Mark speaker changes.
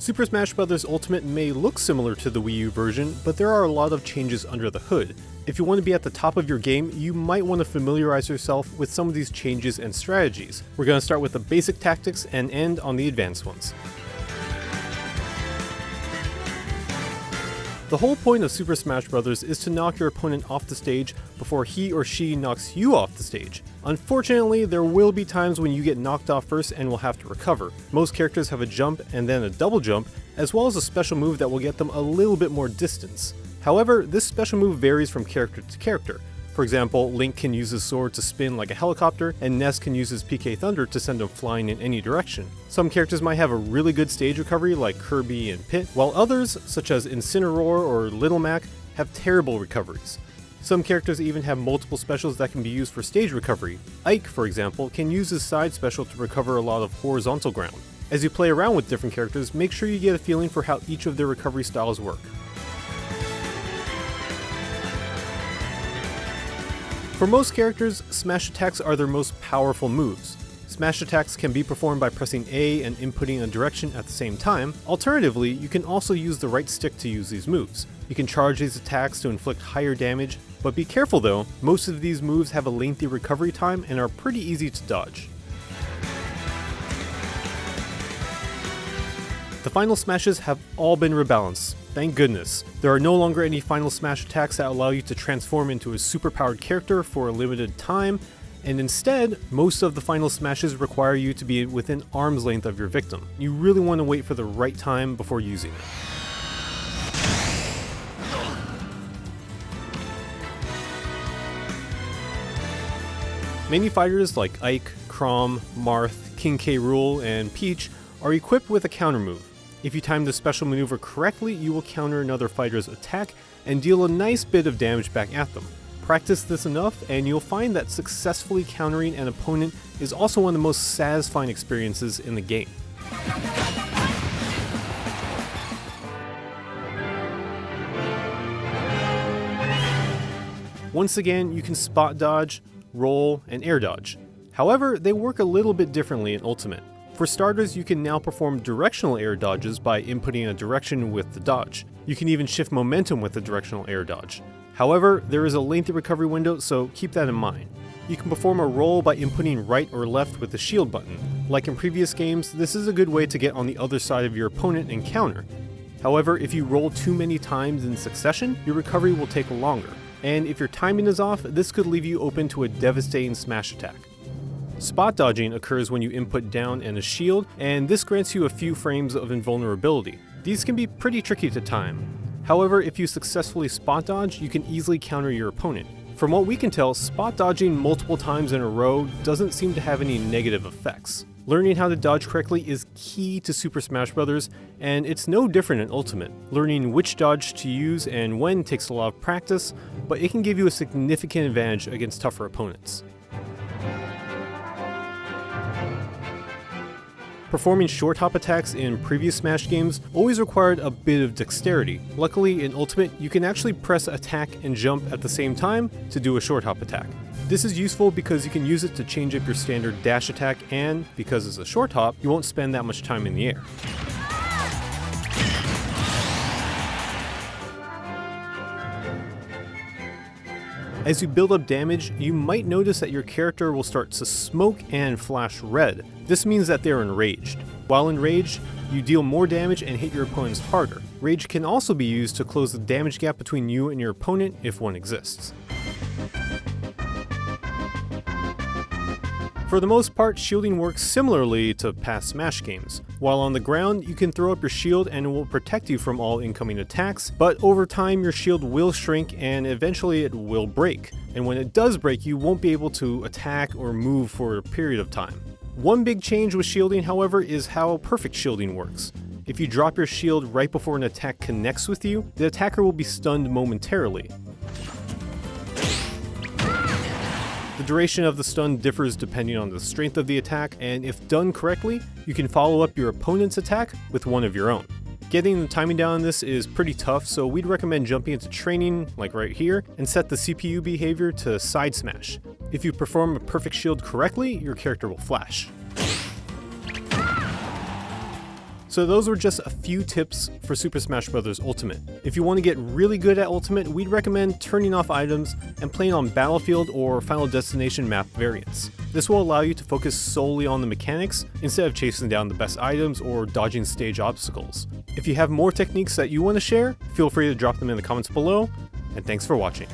Speaker 1: Super Smash Bros. Ultimate may look similar to the Wii U version, but there are a lot of changes under the hood. If you want to be at the top of your game, you might want to familiarize yourself with some of these changes and strategies. We're going to start with the basic tactics and end on the advanced ones. The whole point of Super Smash Bros. Is to knock your opponent off the stage before he or she knocks you off the stage. Unfortunately, there will be times when you get knocked off first and will have to recover. Most characters have a jump and then a double jump, as well as a special move that will get them a little bit more distance. However, this special move varies from character to character. For example, Link can use his sword to spin like a helicopter, and Ness can use his PK Thunder to send him flying in any direction. Some characters might have a really good stage recovery like Kirby and Pit, while others, such as Incineroar or Little Mac, have terrible recoveries. Some characters even have multiple specials that can be used for stage recovery. Ike, for example, can use his side special to recover a lot of horizontal ground. As you play around with different characters, make sure you get a feeling for how each of their recovery styles work. For most characters, smash attacks are their most powerful moves. Smash attacks can be performed by pressing A and inputting a direction at the same time. Alternatively, you can also use the right stick to use these moves. You can charge these attacks to inflict higher damage, but be careful though, most of these moves have a lengthy recovery time and are pretty easy to dodge. The final smashes have all been rebalanced, thank goodness. There are no longer any final smash attacks that allow you to transform into a superpowered character for a limited time, and instead, most of the final smashes require you to be within arm's length of your victim. You really want to wait for the right time before using it. Many fighters like Ike, Chrom, Marth, King K. Rool, and Peach are equipped with a counter move. If you time the special maneuver correctly, you will counter another fighter's attack and deal a nice bit of damage back at them. Practice this enough and you'll find that successfully countering an opponent is also one of the most satisfying experiences in the game. Once again, you can spot dodge, roll, and air dodge. However, they work a little bit differently in Ultimate. For starters, you can now perform directional air dodges by inputting a direction with the dodge. You can even shift momentum with the directional air dodge. However, there is a lengthy recovery window, so keep that in mind. You can perform a roll by inputting right or left with the shield button. Like in previous games, this is a good way to get on the other side of your opponent and counter. However, if you roll too many times in succession, your recovery will take longer. And if your timing is off, this could leave you open to a devastating smash attack. Spot dodging occurs when you input down and a shield, and this grants you a few frames of invulnerability. These can be pretty tricky to time. However, if you successfully spot dodge, you can easily counter your opponent. From what we can tell, spot dodging multiple times in a row doesn't seem to have any negative effects. Learning how to dodge correctly is key to Super Smash Bros., and it's no different in Ultimate. Learning which dodge to use and when takes a lot of practice, but it can give you a significant advantage against tougher opponents. Performing short hop attacks in previous Smash games always required a bit of dexterity. Luckily, in Ultimate, you can actually press attack and jump at the same time to do a short hop attack. This is useful because you can use it to change up your standard dash attack, and because it's a short hop, you won't spend that much time in the air. As you build up damage, you might notice that your character will start to smoke and flash red. This means that they're enraged. While enraged, you deal more damage and hit your opponents harder. Rage can also be used to close the damage gap between you and your opponent if one exists. For the most part, shielding works similarly to past Smash games. While on the ground, you can throw up your shield and it will protect you from all incoming attacks, but over time your shield will shrink and eventually it will break. And when it does break, you won't be able to attack or move for a period of time. One big change with shielding, however, is how perfect shielding works. If you drop your shield right before an attack connects with you, the attacker will be stunned momentarily. The duration of the stun differs depending on the strength of the attack, and if done correctly, you can follow up your opponent's attack with one of your own. Getting the timing down on this is pretty tough, so we'd recommend jumping into training, like right here, and set the CPU behavior to side smash. If you perform a perfect shield correctly, your character will flash. So So those were just a few tips for Super Smash Bros. Ultimate. If you want to get really good at Ultimate, we'd recommend turning off items and playing on Battlefield or Final Destination map variants. This will allow you to focus solely on the mechanics instead of chasing down the best items or dodging stage obstacles. If you have more techniques that you want to share, feel free to drop them in the comments below, and thanks for watching.